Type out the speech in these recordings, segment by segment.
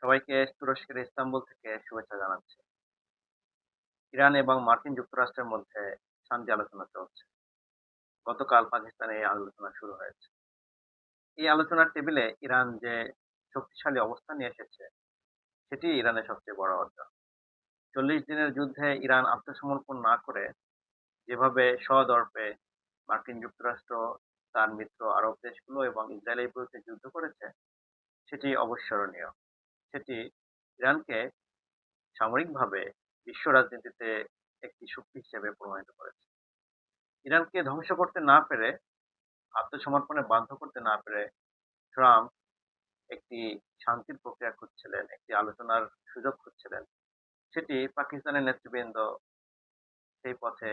সবাইকে তুরস্কের ইস্তাম্বুল থেকে শুভেচ্ছা জানাচ্ছি। ইরান এবং মার্কিন যুক্তরাষ্ট্রের মধ্যে শান্তি আলোচনা চলছে। গতকাল পাকিস্তানে এই আলোচনা শুরু হয়েছে। এই আলোচনার টেবিলে ইরান যে শক্তিশালী অবস্থান নিয়ে এসেছে, সেটি ইরানের সবচেয়ে বড় অর্জন। ৪০ দিনের যুদ্ধে ইরান আত্মসমর্পণ না করে যেভাবে সদর্পে মার্কিন যুক্তরাষ্ট্র, তার মিত্র আরব দেশগুলো এবং ইসরায়েলের বিরুদ্ধে যুদ্ধ করেছে, সেটি অবিস্মরণীয়। সেটি ইরানকে সামরিকভাবে বিশ্ব রাজনীতিতে একটি শক্তি হিসেবে প্রমাণিত করেছে। ইরানকে ধ্বংস করতে না পেরে, আত্মসমর্পণে বাধ্য করতে না পেরে ট্রাম্প একটি শান্তির প্রক্রিয়া খুঁজছিলেন, একটি আলোচনার সুযোগ খুঁজছিলেন। সেটি পাকিস্তানের নেতৃবৃন্দ সেই পথে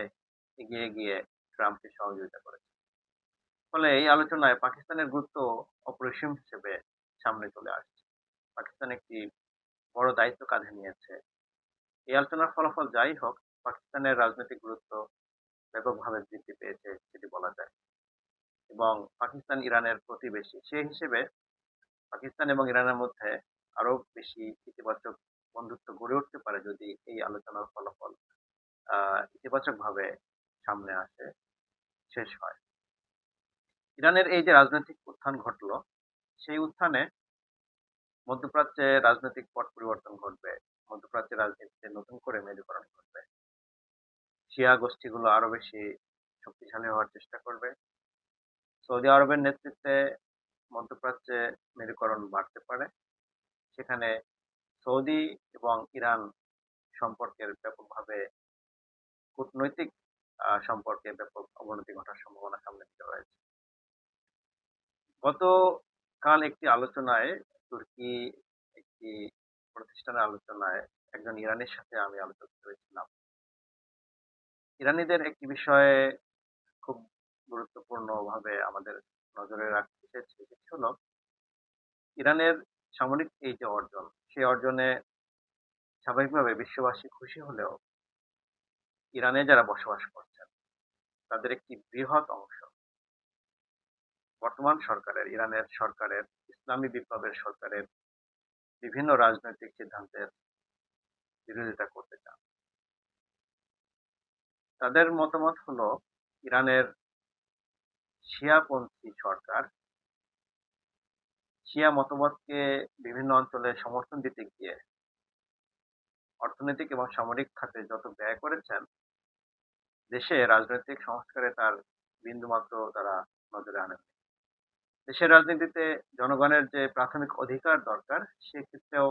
এগিয়ে গিয়ে ট্রাম্পকে সহযোগিতা করেছে। ফলে এই আলোচনায় পাকিস্তানের গুরুত্ব অপরিসীম হিসেবে সামনে চলে আসছে। পাকিস্তান একটি বড় দায়িত্ব কাঁধে নিয়েছে। এই আলোচনার ফলাফল যাই হোক, পাকিস্তানের রাজনৈতিক গুরুত্ব ব্যাপকভাবে বৃদ্ধি পেয়েছে সেটি বলা যায়। এবং পাকিস্তান ইরানের প্রতিবেশী, সে হিসেবে পাকিস্তান এবং ইরানের মধ্যে আরো বেশি ইতিবাচক বন্ধুত্ব গড়ে উঠতে পারে যদি এই আলোচনার ফলাফল ইতিবাচকভাবে সামনে আসে, শেষ হয়। ইরানের এই যে রাজনৈতিক উত্থান ঘটলো, সেই উত্থানে মধ্যপ্রাচ্যে রাজনৈতিক পট পরিবর্তন ঘটবে। মধ্যপ্রাচ্যের রাজনীতিতে নতুন করে মেরুকরণ ঘটবে। শিয়া গোষ্ঠীগুলো আরো বেশি শক্তিশালী হওয়ার চেষ্টা করবে। সৌদি আরবের নেতৃত্বে মধ্যপ্রাচ্যে মেরুকরণ বাড়তে পারে। সেখানে সৌদি এবং ইরান সম্পর্কের ব্যাপকভাবে কূটনৈতিক সম্পর্কে ব্যাপক অবনতি ঘটার সম্ভাবনা সামনে থেকে রয়েছে। গতকাল একটি আলোচনায়, তুর্কি একটি প্রতিষ্ঠানের আলোচনায় একজন ইরানির সাথে আমি আলোচনা করেছিলাম। ইরানিদের একটি বিষয়ে খুব গুরুত্বপূর্ণভাবে আমাদের নজরে রাখতে চেয়েছি, সেটি হলো ইরানের সামরিক এই যে অর্জন, সেই অর্জনে স্বাভাবিকভাবে বিশ্ববাসী খুশি হলেও ইরানে যারা বসবাস করছেন তাদের একটি বৃহৎ অংশ বর্তমান সরকারের, ইরানের সরকারের, ইসলামী বিপ্লবের সরকারের বিভিন্ন রাজনৈতিক সিদ্ধান্তের বিরোধিতা করতে চান। তাদের মতামত হলো ইরানের শিয়াপন্থী সরকার শিয়া মতবাদকে বিভিন্ন অঞ্চলে সমর্থন দিতে গিয়ে অর্থনৈতিক এবং সামরিক খাতে যত ব্যয় করেছেন, দেশে রাজনৈতিক সংস্কারে তার বিন্দুমাত্র তারা নজরে আনেন। দেশের রাজনীতিতে জনগণের যে প্রাথমিক অধিকার দরকার, সেক্ষেত্রেও